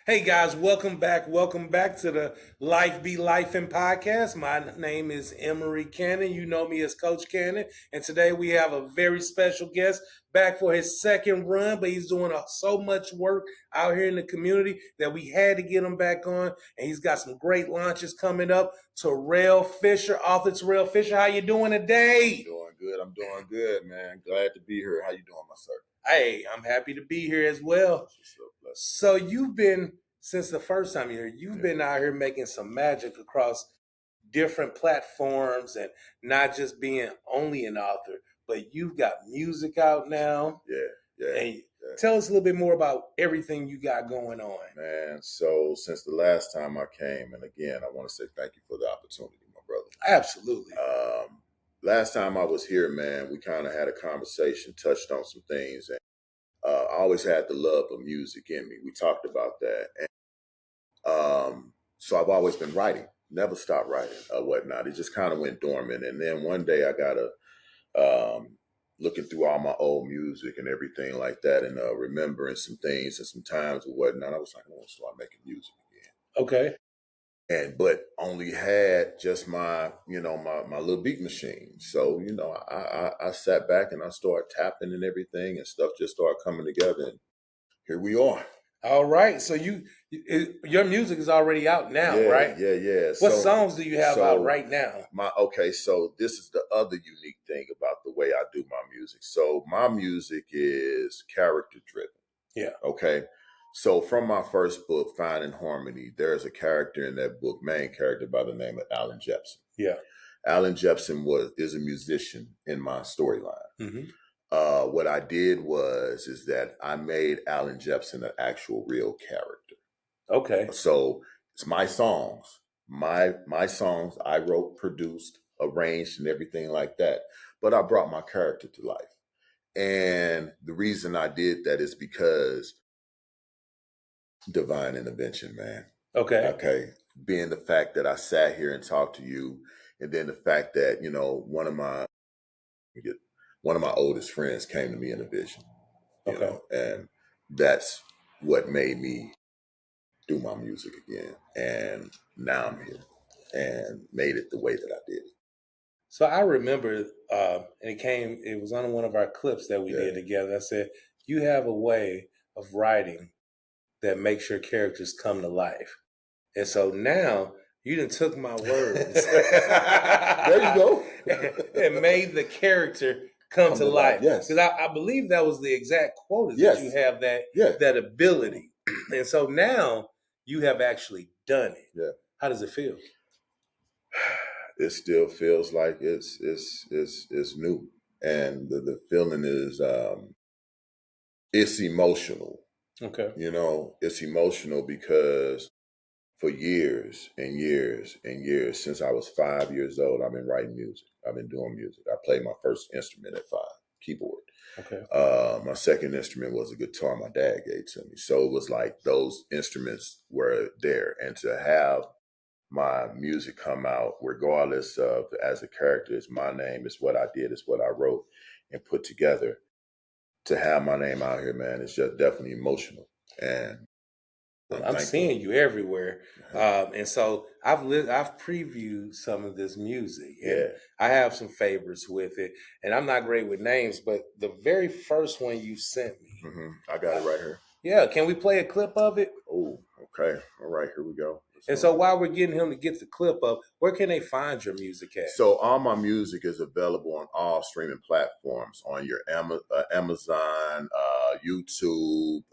Hey guys, welcome back. Welcome back to the Life Be Life and podcast. My name is Emery Cannon. You know me as Coach Cannon. And today we have a very special guest back for his second run, but he's doing so much work out here in the community that we had to get him back on. And he's got some great launches coming up. Terrell Fisher, author Terrell Fisher. How you doing today? Doing good. I'm doing good, man. Glad to be here. How you doing, my sir? Hey, I'm happy to be here as well. So you've been, since the first time you're here, you've been out here making some magic across different platforms and not just being only an author, but you've got music out now. And tell us a little bit more about everything you got going on. Man, so since the last time I came, and again, I want to say thank you for the opportunity, my brother. Absolutely. Last time I was here, man, we kind of had a conversation, touched on some things, and I always had the love of music in me. We talked about that. And so I've always been writing, never stopped writing or whatnot. It just kind of went dormant. And then one day I got looking through all my old music and everything like that, and remembering some things and some times or whatnot. I was like, I want to start making music again. Okay. But only had just my my little beat machine. So I sat back and I started tapping and everything, and stuff just started coming together, and here we are. All right. So your music is already out now, right? Yeah. What songs do you have out right now? So this is the other unique thing about the way I do my music. So my music is character driven. Yeah. Okay. So from my first book, Finding Harmony, there's a character in that book, main character by the name of Alan Jepson. Yeah. Alan Jepson is a musician in my storyline. Mm-hmm. What I did is that I made Alan Jepson an actual real character. Okay. So it's my songs, my songs I wrote, produced, arranged, and everything like that. But I brought my character to life. And the reason I did that is because divine intervention, man. Okay. Being the fact that I sat here and talked to you, and then the fact that, one of my oldest friends came to me in a vision. And that's what made me do my music again. And now I'm here and made it the way that I did. So I remember, and it was on one of our clips that we did together. I said, you have a way of writing that makes your characters come to life. And so now you done took my words. There you go. and made the character come to life. Yes. Because I believe that was the exact quote, is that you have that ability. And so now you have actually done it. Yeah. How does it feel? It still feels like it's new. And the feeling is it's emotional. Okay. It's emotional because for years and years and years, since I was 5 years old, I've been writing music. I've been doing music. I played my first instrument at 5, keyboard. Okay. My second instrument was a guitar my dad gave to me. So it was like those instruments were there. And to have my music come out, regardless of as a character, it's my name, it's what I did, it's what I wrote and put together. To have my name out here, man, it's just definitely emotional. And I'm seeing you everywhere, and so I've previewed some of this music. And I have some favorites with it, and I'm not great with names, but the very first one you sent me, I got it right here. Yeah, can we play a clip of it? Oh, okay. All right, here we go. And so while we're getting him to get the clip up, where can they find your music at? So all my music is available on all streaming platforms, on your Amazon, YouTube,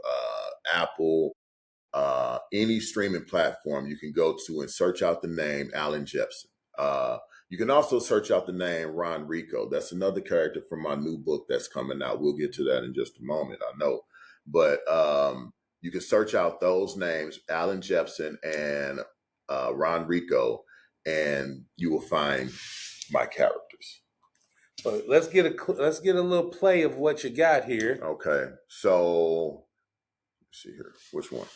Apple, any streaming platform you can go to and search out the name Alan Jepson. You can also search out the name Ron Rico. That's another character from my new book that's coming out. We'll get to that in just a moment, I know. But you can search out those names, Alan Jepson and Ron Rico, and you will find my characters. But let's get a little play of what you got here. Okay, so let's see here. Which one?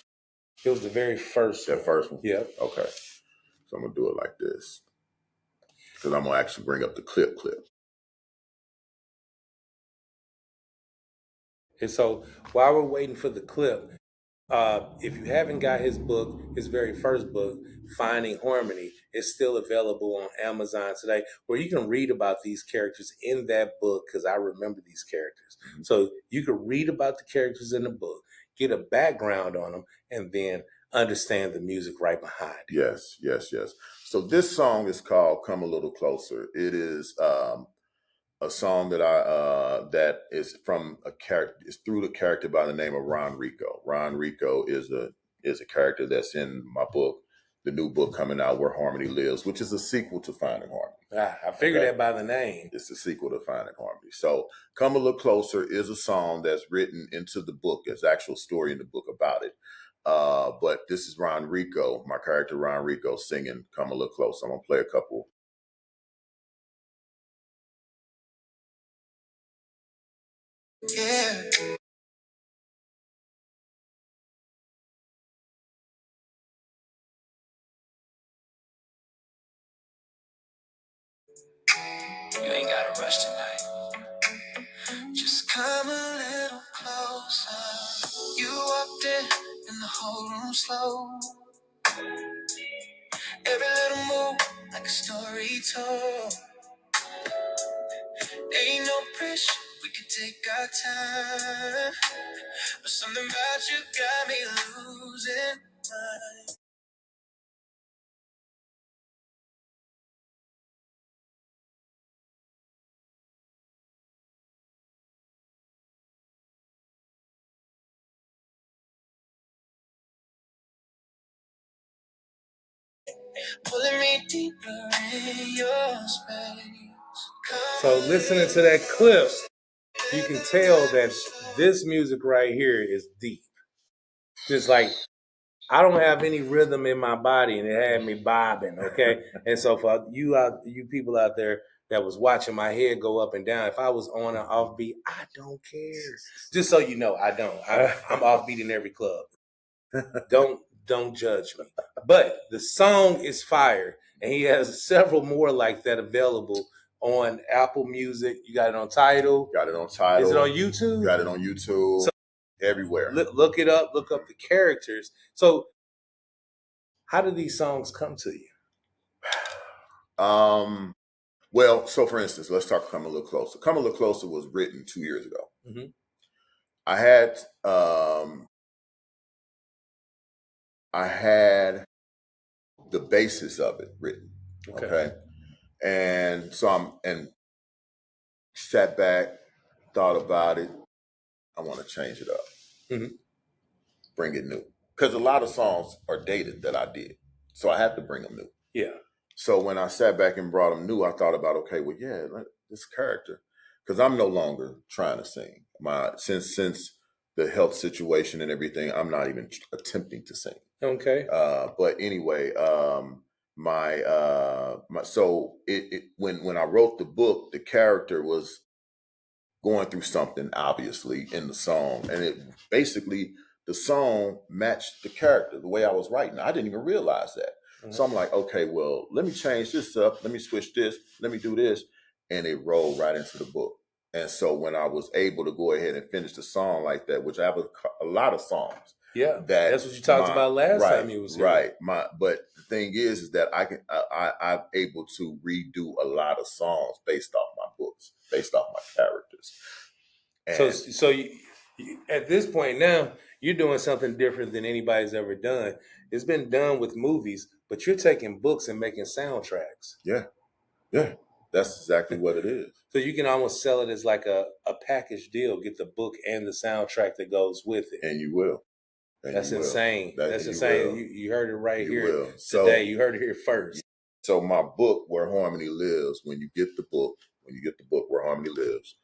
It was the very first one. That first one? Yeah. Okay. So I'm going to do it like this, because I'm going to actually bring up the clip. And so while we're waiting for the clip, If you haven't got his book, his very first book, Finding Harmony, is still available on Amazon today, where you can read about these characters in that book, because I remember these characters. Mm-hmm. So you can read about the characters in the book, get a background on them, and then understand the music right behind it. Yes, yes, yes. So this song is called "Come a Little Closer." It is a song that is from a character. It's through the character by the name of Ron Rico. Ron Rico is a character that's in my book, the new book coming out, Where Harmony Lives, which is a sequel to Finding Harmony. I figured that by the name. It's a sequel to Finding Harmony. So "Come a Little Closer" is a song that's written into the book. There's actual story in the book about it. But this is Ron Rico, my character Ron Rico, singing "Come a Little Closer." I'm gonna play a couple. Yeah. You ain't gotta rush tonight. Just come a little closer. You walked in and the whole room slow. Every little move like a story told. Ain't no pressure, we can take our time. But something about you got me losing mind. Pulling me deeper in your space. So listening to that clip, you can tell that this music right here is deep. Just like I don't have any rhythm in my body, and it had me bobbing. Okay, and so for you people out there that was watching my head go up and down, if I was on an offbeat, I don't care. Just so you know, I don't. I'm offbeat in every club. Don't judge me. But the song is fire, and he has several more like that available on Apple Music. You got it on Tidal. Got it on Tidal. Is it on YouTube? Got it on YouTube. So, everywhere. Look it up. Look up the characters. So, how do these songs come to you? Well, so for instance, let's talk "Come a Little Closer." "Come a Little Closer" was written 2 years ago. Mm-hmm. I had the basis of it written. Okay. And so I sat back, thought about it. I want to change it up. Mm-hmm. Bring it new. Because a lot of songs are dated that I did. So I had to bring them new. Yeah. So when I sat back and brought them new, I thought about, okay, well, yeah, this character. Because I'm no longer trying to sing. Since the health situation and everything, I'm not even attempting to sing. Okay. But anyway, when I wrote the book, the character was going through something, obviously, in the song, and it basically the song matched the character the way I was writing. I didn't even realize that. Mm-hmm. So I'm like, okay, well, let me change this up. Let me switch this. Let me do this, and it rolled right into the book. And so when I was able to go ahead and finish the song like that, which I have a lot of songs. Yeah, that's what you talked about last time you was here. Right. But the thing is that I'm able to redo a lot of songs based off my books, based off my characters. And so you, at this point now, you're doing something different than anybody's ever done. It's been done with movies, but you're taking books and making soundtracks. Yeah, yeah, that's exactly what it is. So you can almost sell it as like a package deal, get the book and the soundtrack that goes with it. And you will. That's insane. That's insane. You heard it right here today. You heard it here first. So my book, Where Harmony Lives, when you get the book, Where Harmony Lives,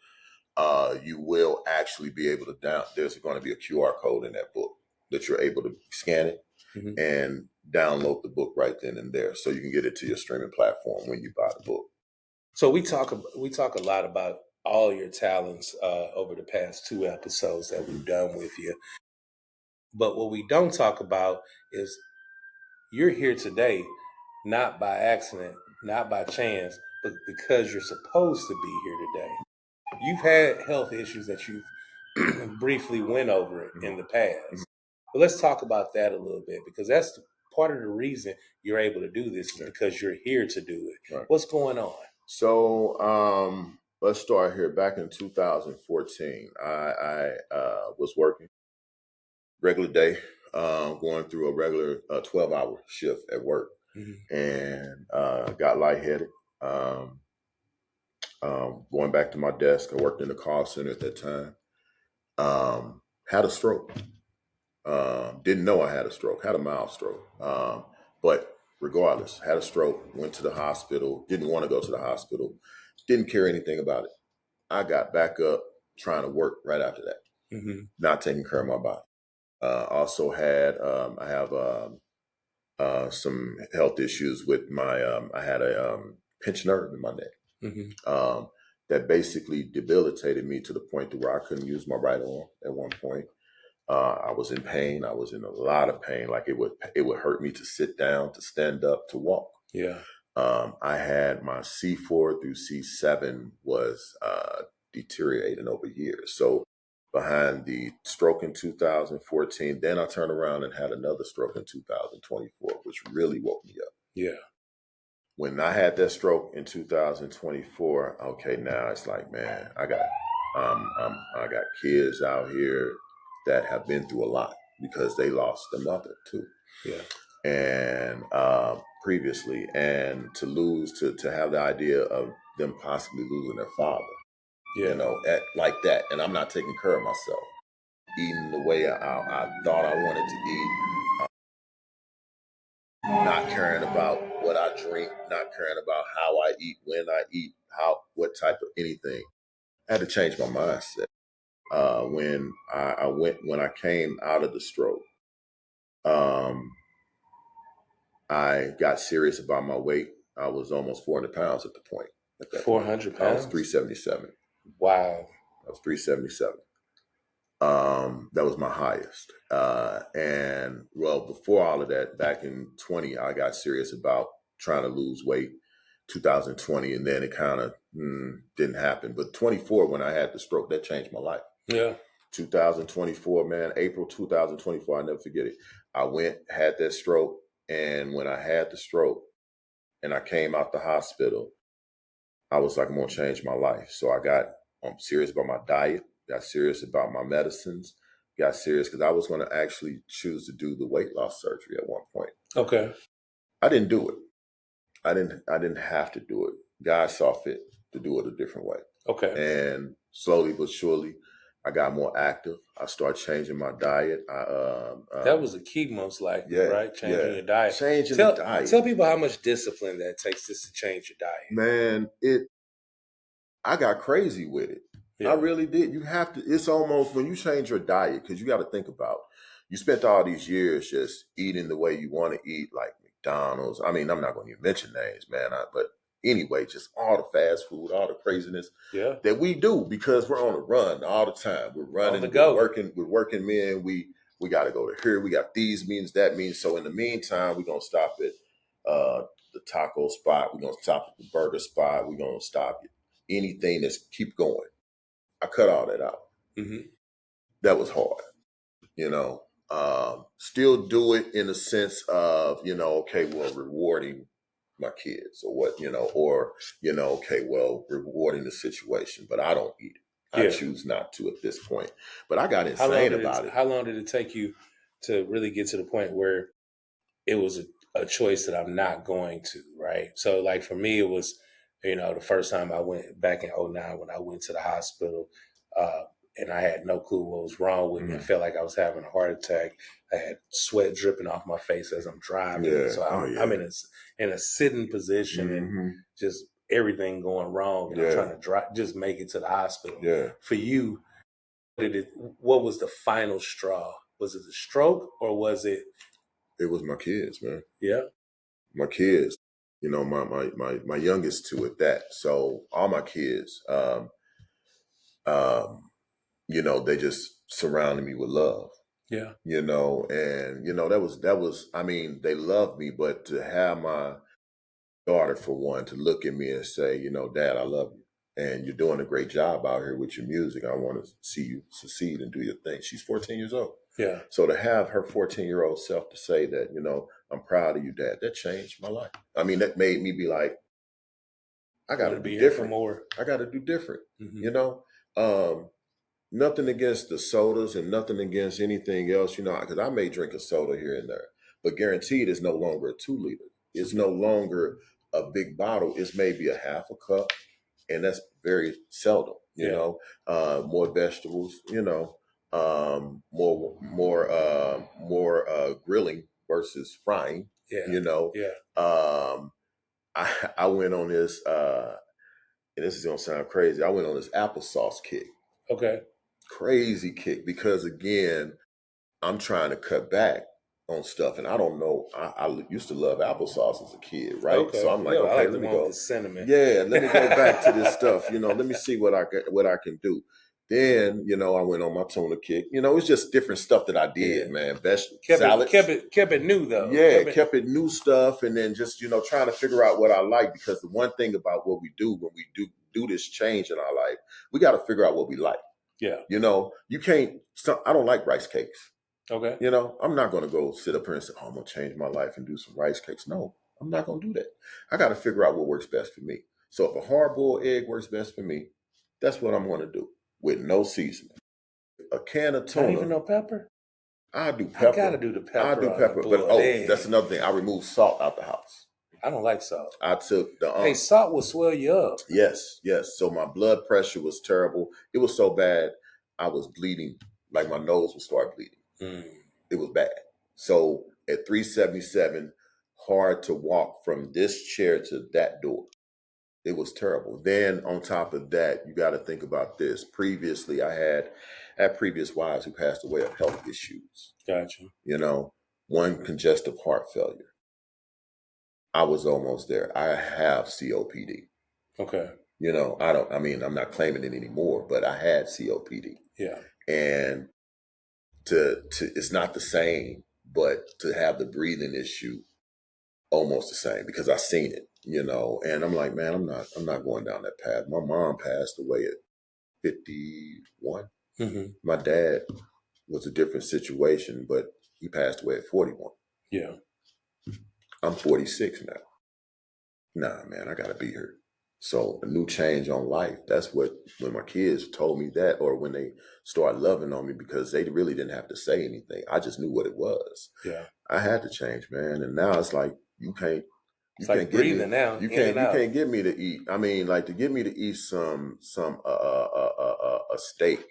you will actually be able to there's going to be a QR code in that book that you're able to scan it and download the book right then and there, so you can get it to your streaming platform when you buy the book. So we talk a lot about all your talents over the past 2 episodes that we've done with you. But what we don't talk about is you're here today, not by accident, not by chance, but because you're supposed to be here today. You've had health issues that you've briefly went over it in the past. Well, let's talk about that a little bit, because that's part of the reason you're able to do this, is because you're here to do it. Right. What's going on? So let's start here. Back in 2014, I was working regular day, going through a regular 12-hour shift at work, and got lightheaded. Going back to my desk, I worked in the call center at that time. Had a stroke. Didn't know I had a stroke. Had a mild stroke. But regardless, had a stroke. Went to the hospital. Didn't want to go to the hospital. Didn't care anything about it. I got back up trying to work right after that. Not taking care of my body. Also had I have some health issues with my. I had a pinched nerve in my neck. That basically debilitated me to the point to where I couldn't use my right arm at one point. I was in pain. I was in a lot of pain. Like it would hurt me to sit down, to stand up, to walk. Yeah. I had my C4 through C7 was deteriorating over years. So behind the stroke in 2014, then I turned around and had another stroke in 2024, which really woke me up. Yeah. When I had that stroke in 2024, okay, now it's like, man, I got kids out here that have been through a lot because they lost a mother too. Yeah. And previously, and to have the idea of them possibly losing their father, like that. And I'm not taking care of myself, eating the way I thought I wanted to eat. Not caring about what I drink, not caring about how I eat, when I eat, what type of anything. I had to change my mindset. When I came out of the stroke, I got serious about my weight. I was almost 400 pounds at the point. 400 pounds? I was 377. Wow. I was 377. That was my highest. And well, before all of that, back in 20, I got serious about trying to lose weight, 2020, and then it kind of didn't happen. But 24, when I had the stroke, that changed my life. Yeah. 2024, man, April 2024, I'll never forget it. I had that stroke, and when I had the stroke and I came out the hospital, I was like, I'm going to change my life. So I'm serious about my diet, got serious about my medicines, got serious because I was going to actually choose to do the weight loss surgery at one point. Okay. I didn't do it. I didn't have to do it. God saw fit to do it a different way. Okay. And slowly but surely, I got more active. I started changing my diet. That was a key, most likely, right? Changing your diet. Changing the diet. Tell people how much discipline that takes just to change your diet. Man, I got crazy with it. Yeah. I really did. You have to. It's almost when you change your diet, because you got to think about, you spent all these years just eating the way you want to eat, like McDonald's. I mean, I'm not going to even mention names, man. But anyway, just all the fast food, all the craziness that we do because we're on a run all the time. We're running, we're working men. We got to go to here. We got these meetings, that means. So in the meantime, we're going to stop at the taco spot. We're going to stop at the burger spot. We're going to stop at anything that's keep going. I cut all that out. That was hard, still do it in the sense of, okay, well, rewarding my kids or what, okay, well, rewarding the situation, but I don't eat it. I choose not to at this point. But I got insane about it. How long did it take you to really get to the point where it was a choice that I'm not going to, right? So like for me, it was, the first time I went back in 2009 when I went to the hospital, and I had no clue what was wrong with me. I felt like I was having a heart attack. I had sweat dripping off my face as I'm driving. So I'm in a sitting position and just everything going wrong. And I'm trying to just make it to the hospital. For you, what was the final straw? Was it the stroke or was it? It was my kids, man. Yeah. My kids, my youngest two at that. So all my kids, they just surrounded me with love. Yeah. And that was, I mean, they loved me, but to have my daughter, for one, to look at me and say, Dad, I love you. And you're doing a great job out here with your music. I want to see you succeed and do your thing. She's 14 years old. Yeah. So to have her 14-year-old self to say that, I'm proud of you, Dad, that changed my life. I mean, that made me be like, I got to do be here for different. more. I got to do different. Mm-hmm. Nothing against the sodas and nothing against anything else, because I may drink a soda here and there, but guaranteed it's no longer a 2 liter. It's no longer a big bottle. It's maybe a half a cup, and that's very seldom. More vegetables. More grilling versus frying. Yeah. I went on this, and this is gonna sound crazy. I went on this applesauce kick. Okay. Crazy kick, because again, I'm trying to cut back on stuff, and I don't know. I used to love applesauce as a kid, right? Okay. So I'm like, I okay, like let the me one go. with the cinnamon. Yeah, let me go back to this stuff. Let me see what I can do. Then, I went on my tuna kick. It's just different stuff that I did, man. Vegetable salads. Kept it new though. Yeah, kept it new stuff, and then just trying to figure out what I like, because the one thing about what we do when we do this change in our life, we got to figure out what we like. Yeah. You can't. I don't like rice cakes. Okay. I'm not going to go sit up here and say, oh, I'm going to change my life and do some rice cakes. No, I'm not going to do that. I got to figure out what works best for me. So if a hard-boiled egg works best for me, that's what I'm going to do, with no seasoning. A can of tuna. Not even no pepper? I do pepper. I gotta do the pepper. I do pepper. But that's another thing. I remove salt out the house. I don't like salt. I took the Hey, salt will swell you up. Yes. So my blood pressure was terrible. It was so bad, I was bleeding. Like my nose would start bleeding. It was bad. So at 377, hard to walk from this chair to that door. It was terrible. Then on top of that, you got to think about this. Previously, I had previous wives who passed away of health issues. Gotcha. One, congestive heart failure. I was almost there. I have COPD. Okay. I'm not claiming it anymore, but I had COPD. Yeah. And to it's not the same, but to have the breathing issue, almost the same, because I seen it, and I'm like, man, I'm not going down that path. My mom passed away at 51. Mm-hmm. My dad was a different situation, but he passed away at 41. Yeah. I'm 46 now. Nah, man, I gotta be here. So a new change on life. That's when my kids told me that, or when they started loving on me, because they really didn't have to say anything. I just knew what it was. Yeah. I had to change, man. And now it's like, you can't like breathing now. You can't get me to eat. I mean, like, to get me to eat some a steak,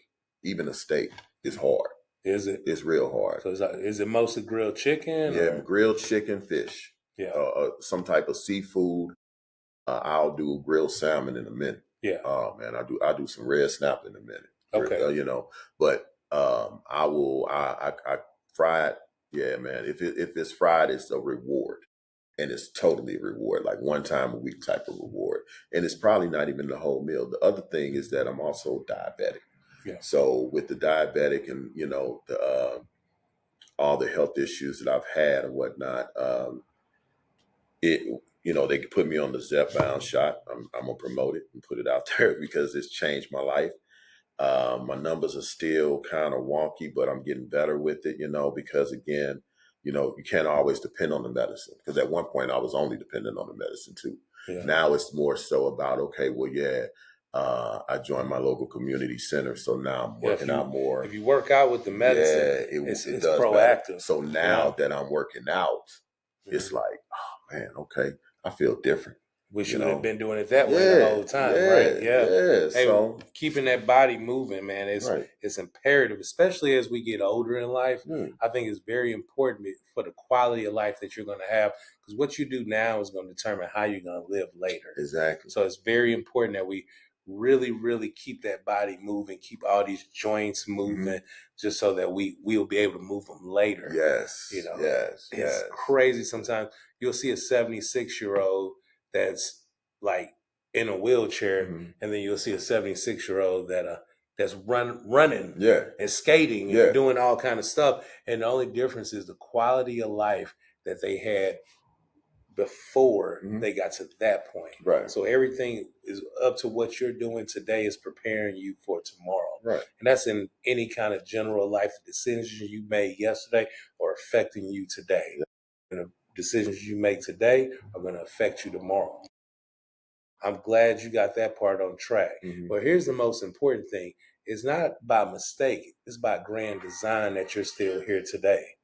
even a steak, is hard. Is it? It's real hard. So is it mostly grilled chicken? Yeah, grilled chicken, fish. Yeah. Some type of seafood. I'll do grilled salmon in a minute. Yeah. Oh man, I do some red snap in a minute. Okay. But I fry it. Yeah, man. If it's fried, it's a reward. And it's totally a reward, like one time a week type of reward. And it's probably not even the whole meal. The other thing is that I'm also diabetic. Yeah. So with the diabetic and, all the health issues that I've had and whatnot, they could put me on the Zepbound shot. I'm going to promote it and put it out there, because it's changed my life. My numbers are still kind of wonky, but I'm getting better with it, because again, you can't always depend on the medicine, because at one point I was only dependent on the medicine too. Yeah. Now it's more so about, okay, well, yeah, I joined my local community center, so now I'm working out more. If you work out with the medicine, it's does proactive. Better. So now that I'm working out, it's like, oh man, okay, I feel different. Wish you would have been doing it that way the whole time, right? Yeah. Hey, so keeping that body moving, man, it's imperative, especially as we get older in life. I think it's very important for the quality of life that you're going to have, because what you do now is going to determine how you're going to live later. Exactly. So it's very important that we really, really keep that body moving, keep all these joints moving, just so that we'll be able to move them later. Yes. It's crazy. Sometimes you'll see a 76-year-old that's like in a wheelchair, and then you'll see a 76-year-old that's running and skating and doing all kind of stuff. And the only difference is the quality of life that they had before Mhm. they got to that point. Right. So everything is up to what you're doing today is preparing you for tomorrow. Right. And that's in any kind of general life decisions you made yesterday or affecting you today. And the decisions you make today are going to affect you tomorrow. I'm glad you got that part on track. Mhm. But here's the most important thing. It's not by mistake. It's by grand design that you're still here today.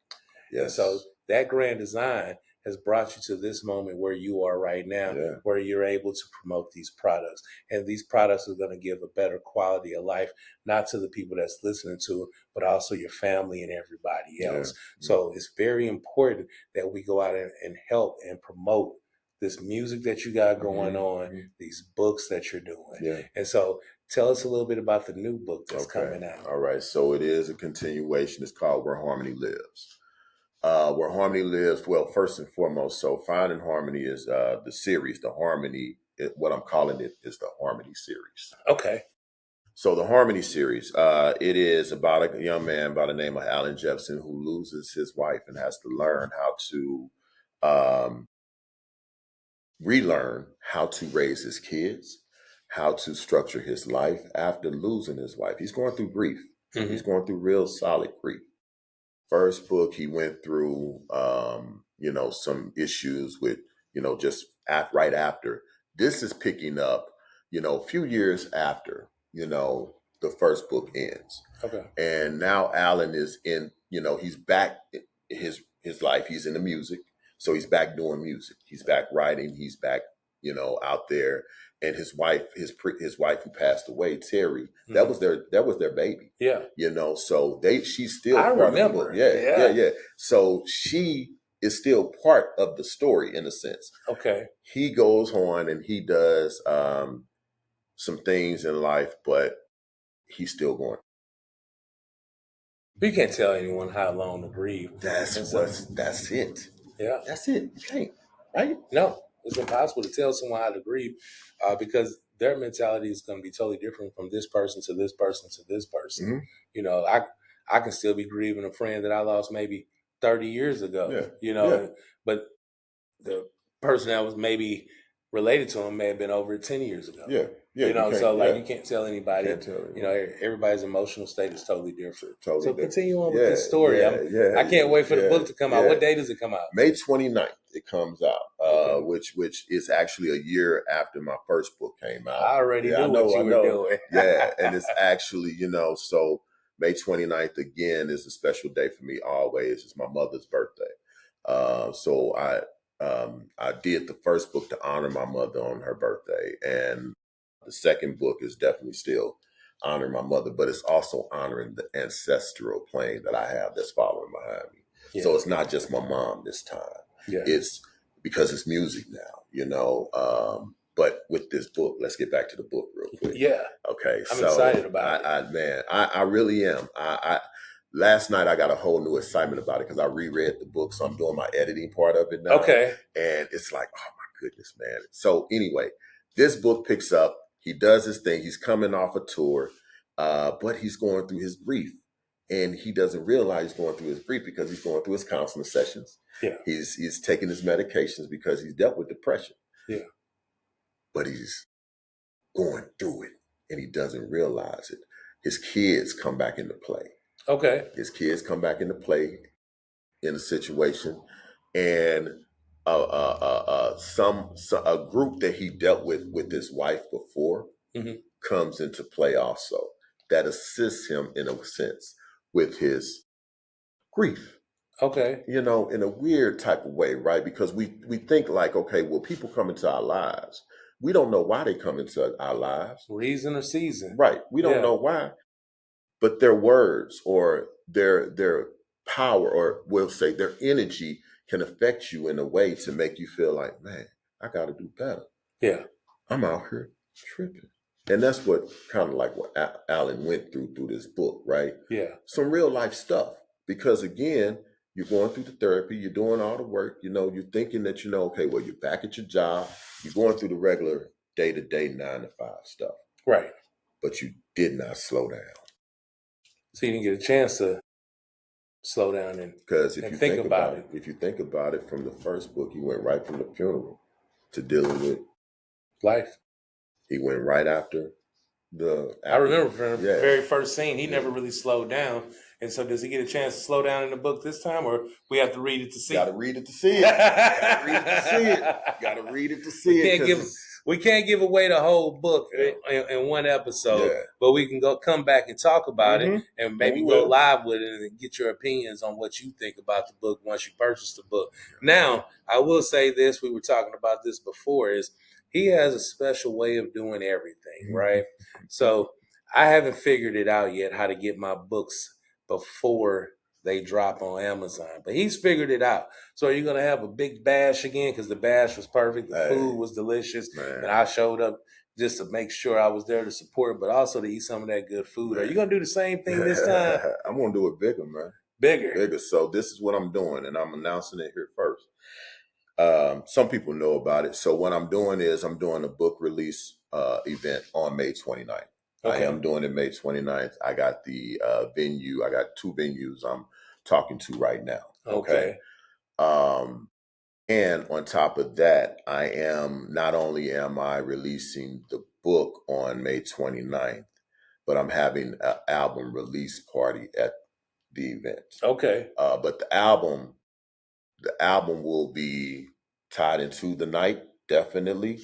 And Yes. so that grand design has brought you to this moment where you are right now, Yeah. where you're able to promote these products. And these products are going to give a better quality of life, not to the people that's listening to it, but also your family and everybody else. Yeah. So it's very important that we go out and help and promote this music that you got going on, these books that you're doing. Yeah. And so tell us a little bit about the new book that's coming out. All right. So it is a continuation. It's called Where Harmony Lives. Where Harmony Lives, well, first and foremost, so Finding Harmony is the series, the Harmony, what I'm calling it is the Harmony series. Okay. So the Harmony series, it is about a young man by the name of Alan Jepson who loses his wife and has to learn how to relearn how to raise his kids, how to structure his life after losing his wife. He's going through grief. He's going through real solid grief. First book, he went through, some issues with, just right after. This is picking up, a few years after, the first book ends. Okay. And now Alan is in, he's back in his life. He's in the music. So he's back doing music. He's back writing. He's back, out there. And his wife, his wife who passed away, Terry, that was their baby. Yeah. So she's still I part remember. of the book. Yeah. So she is still part of the story in a sense. Okay. He goes on and he does some things in life, but he's still going. You can't tell anyone how long to grieve. That's it. Yeah. That's it. You can't, right? No, it's impossible to tell someone how to grieve because their mentality is going to be totally different from this person to this person to this person. I can still be grieving a friend that I lost maybe 30 years ago. But the person that was maybe related to him may have been over 10 years ago. Yeah. You can't tell anybody. Everybody's emotional state is totally different. Continue on with this story. I can't wait for the book to come out. What day does it come out? May 29th it comes out, which is actually a year after my first book came out. I already knew what you were doing. And it's actually, so May 29th again is a special day for me always. It's my mother's birthday. So I did the first book to honor my mother on her birthday, and the second book is definitely still honoring my mother, but it's also honoring the ancestral plane that I have that's following behind me. Yeah. So it's not just my mom this time. Yeah. It's because it's music now, but with this book, let's get back to the book real quick. Yeah. Okay. I'm excited about it. I really am. Last night I got a whole new excitement about it because I reread the book, so I'm doing my editing part of it now. Okay. And it's like, oh my goodness, man. So anyway, this book picks up. He does his thing. He's coming off a tour, but he's going through his grief. And he doesn't realize he's going through his grief because he's going through his counseling sessions. Yeah. He's taking his medications because he's dealt with depression. Yeah. But he's going through it and he doesn't realize it. His kids come back into play. Okay. His kids come back into play in a situation, and a group that he dealt with his wife before comes into play also that assists him in a sense with his grief. Okay. In a weird type of way, right? Because we think like, okay, well, people come into our lives. We don't know why they come into our lives. Reason or season. Right. We don't know why. But their words or their power, or we'll say their energy, can affect you in a way to make you feel like, man, I got to do better. Yeah. I'm out here tripping. And that's what kind of like what Alan went through this book, right? Yeah. Some real life stuff. Because again, you're going through the therapy, you're doing all the work, you're thinking that, okay, well, you're back at your job, you're going through the regular day-to-day 9 to 5 stuff. Right. But you did not slow down. So you didn't get a chance to slow down Because if and you think think about about it. it, if you think about it, from the first book, he went right from the funeral to dealing with Life. he went right after I remember from the yeah. very first scene, he Yeah. never really slowed down. And so, does he get a chance to slow down in the book this time, or we have to read it to see? Got to read it to see it. Got to read it to see it. Got to read it to see it. We can't give away the whole book Yeah. in one episode, Yeah. but we can come back and talk about it, and maybe we go will. live with it and get your opinions on what you think about the book once you purchase the book. Now, I will say this: we were talking about this before. Is he has a special way of doing everything, right? So I haven't figured it out yet how to get my books before they drop on Amazon, but he's figured it out. So are you going to have a big bash again? Because the bash was perfect. The food was delicious. Man. And I showed up just to make sure I was there to support, but also to eat some of that good food. Man. Are you going to do the same thing this time? I'm going to do it bigger, man. Bigger. So this is what I'm doing, and I'm announcing it here first. Some people know about it. So what I'm doing is I'm doing a book release event on May 29th. Okay. I am doing it May 29th. I got the venue. I got 2 venues I'm talking to right now. Okay. And on top of that, not only am I releasing the book on May 29th, but I'm having an album release party at the event. Okay. But the album will be tied into the night, definitely.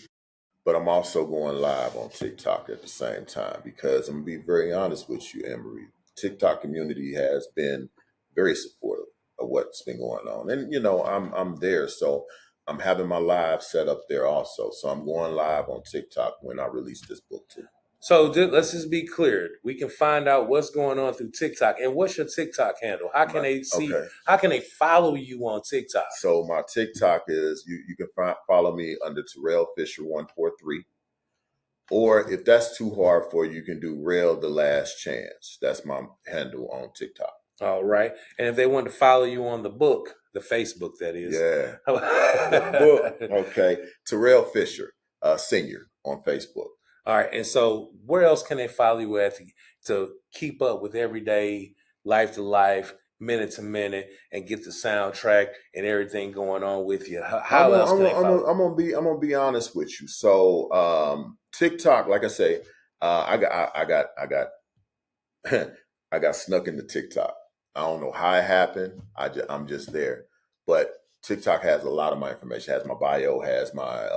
But I'm also going live on TikTok at the same time, because I'm going to be very honest with you, Anne-Marie. TikTok community has been very supportive of what's been going on. And, I'm there. So I'm having my live set up there also. So I'm going live on TikTok when I release this book too. So let's just be clear. We can find out what's going on through TikTok. And what's your TikTok handle? How can they see? Okay. How can they follow you on TikTok? So my TikTok is you can follow me under Terrell Fisher 143. Or if that's too hard for you, you can do Rail the Last Chance. That's my handle on TikTok. All right. And if they want to follow you on the book, the Facebook, that is. Yeah. The book. Okay. Terrell Fisher, Senior on Facebook. All right. And so where else can they follow you at to keep up with everyday life to life, minute to minute, and get the soundtrack and everything going on with you? How else can they follow you? I'm gonna be honest with you. So TikTok, like I say, I got I got snuck into TikTok. I don't know how it happened. I'm just there. But TikTok has a lot of my information. Has my bio. Has my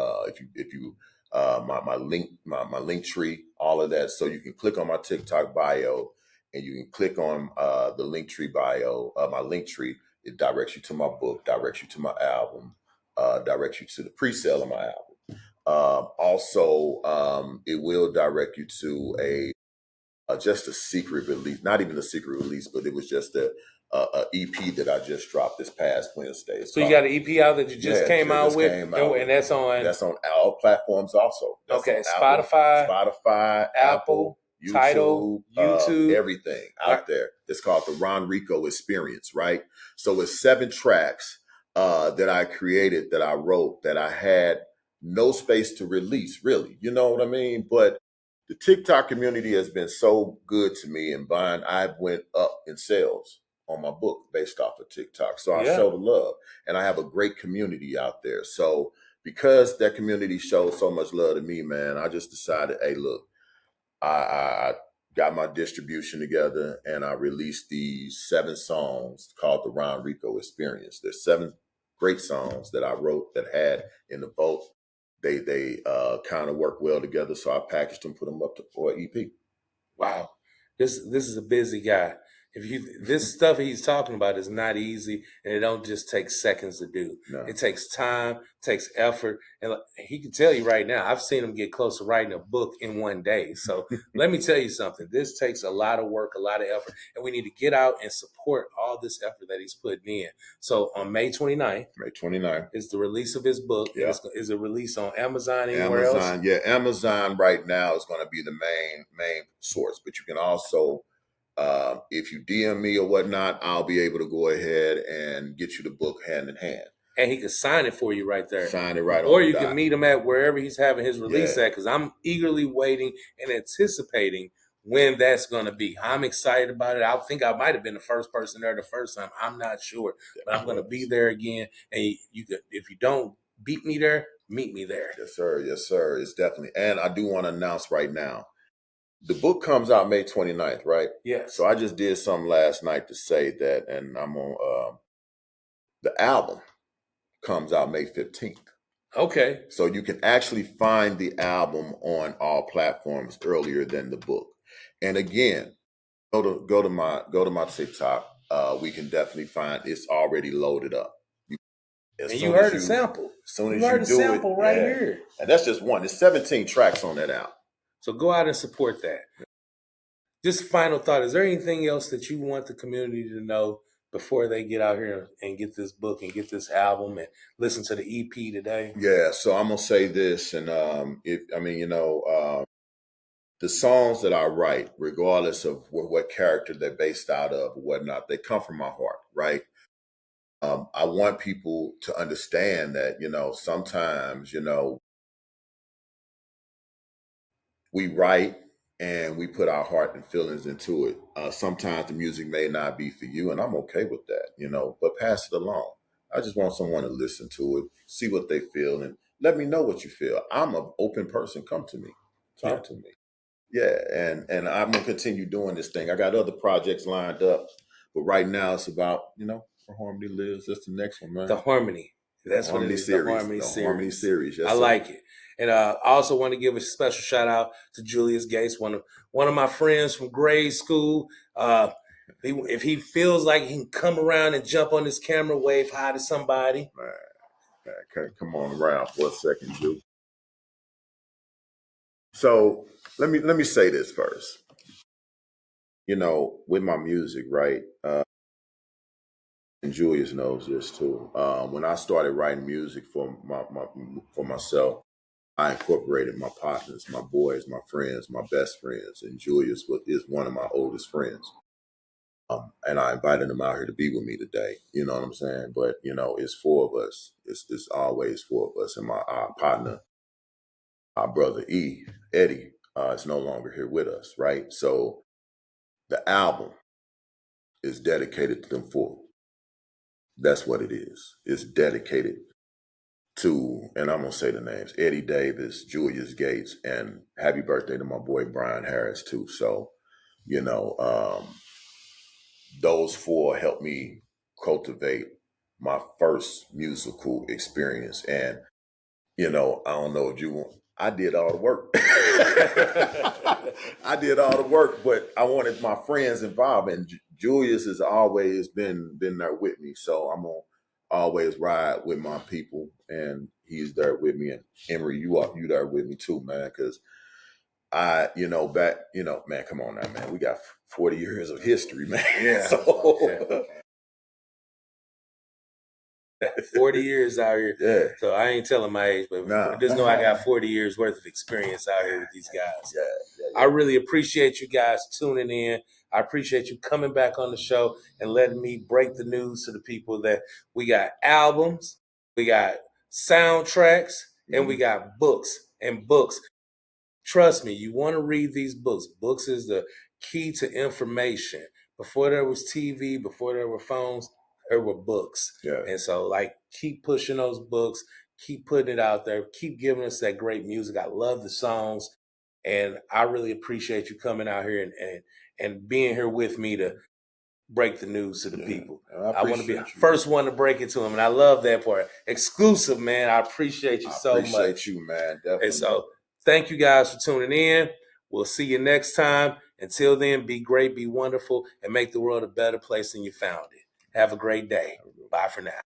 my link tree. All of that. So you can click on my TikTok bio, and you can click on the link tree bio. My link tree. It directs you to my book. Directs you to my album. Directs you to the pre-sale of my album. Also, it will direct you to just a secret release, not even a secret release, but it was just a EP that I just dropped this past Wednesday. So you got an EP out that you just came out with, and that's on all platforms also. That's okay, Spotify, Apple, YouTube, Tidal, YouTube, everything out there. It's called the Ron Rico Experience, right? So it's 7 tracks that I created, that I wrote, that I had no space to release, really. You know what I mean? But the TikTok community has been so good to me, and I went up in sales on my book based off of TikTok. So I show the love, and I have a great community out there. So because that community showed so much love to me, man, I just decided, hey, look, I got my distribution together, and I released these 7 songs called the Ron Rico Experience. There's 7 great songs that I wrote that had in the vote. They kind of work well together, so I packaged them, put them up for an EP. Wow, this is a busy guy. This stuff he's talking about is not easy, and it don't just take seconds to do. No. It takes time, takes effort, and he can tell you right now, I've seen him get close to writing a book in one day. So let me tell you something. This takes a lot of work, a lot of effort, and we need to get out and support all this effort that he's putting in. So on May 29th is the release of his book. Yeah. Is it released on Amazon, anywhere else? Yeah, Amazon right now is going to be the main source, but you can also, if you DM me or whatnot, I'll be able to go ahead and get you the book hand in hand. And he can sign it for you right there. Sign it right on. Or you can meet him at wherever he's having his release at, because I'm eagerly waiting and anticipating when that's going to be. I'm excited about it. I think I might have been the first person there the first time. I'm not sure, but I'm going to be there again. And you could, if you don't beat me there, meet me there. Yes, sir. Yes, sir. It's definitely. And I do want to announce right now, the book comes out May 29th, right? Yes. So I just did something last night to say that, and I'm on the album comes out May 15th. Okay. So you can actually find the album on all platforms earlier than the book. And again, go to my TikTok. We can definitely find it's already loaded up. And you heard a sample. As soon as you heard you a do sample it, right yeah. here. And that's just one. There's 17 tracks on that album. So go out and support that. Just final thought. Is there anything else that you want the community to know before they get out here and get this book and get this album and listen to the EP today? Yeah, so I'm gonna say this, and the songs that I write, regardless of what character they're based out of or whatnot, they come from my heart, right? I want people to understand that, sometimes, we write and we put our heart and feelings into it. Sometimes the music may not be for you, and I'm okay with that, but pass it along. I just want someone to listen to it, see what they feel, and let me know what you feel. I'm an open person. Come to me. Talk to me. Yeah, and I'm gonna continue doing this thing. I got other projects lined up, but right now it's about, where harmony lives. That's the next one, man. The Harmony. That's the what Harmony it is. series. The Harmony The series. Harmony series. Yes, I like it. And I also want to give a special shout out to Julius Gates, one of my friends from grade school. If he feels like he can come around and jump on this camera, wave hi to somebody. Man, come on around for a second, Ju. So let me say this first. With my music, right? And Julius knows this too. When I started writing music for for myself, I incorporated my partners, my boys, my friends, my best friends, and Julius is one of my oldest friends. And I invited him out here to be with me today. You know what I'm saying? But it's four of us. It's always four of us, and our partner, our brother Eddie, is no longer here with us. Right? So the album is dedicated to them four. That's what it is. It's dedicated to, and I'm gonna say the names: Eddie Davis, Julius Gates, and happy birthday to my boy Brian Harris too. So, those four helped me cultivate my first musical experience. And I don't know if you want. I did all the work. I did all the work, but I wanted my friends involved, and Julius has always been there with me. So I'm gonna always ride with my people, and he's there with me. And Emery, you there with me too, man, because man, come on now, man. We got 40 years of history, man. Yeah. So, 40 years out here. Yeah. So I ain't telling my age, but just know I got 40 years worth of experience out here with these guys. Yeah. I really appreciate you guys tuning in. I appreciate you coming back on the show and letting me break the news to the people that we got albums, we got soundtracks, and we got books. And books. Trust me, you want to read these books. Books is the key to information. Before there was TV, before there were phones, there were books. Yeah. And so, keep pushing those books, keep putting it out there, keep giving us that great music. I love the songs. And I really appreciate you coming out here and being here with me to break the news to the people. I want to be the first one to break it to them. And I love that part. Exclusive, man. I appreciate you so much. I appreciate you, man. Definitely. And so thank you guys for tuning in. We'll see you next time. Until then, be great, be wonderful, and make the world a better place than you found it. Have a great day. Bye for now.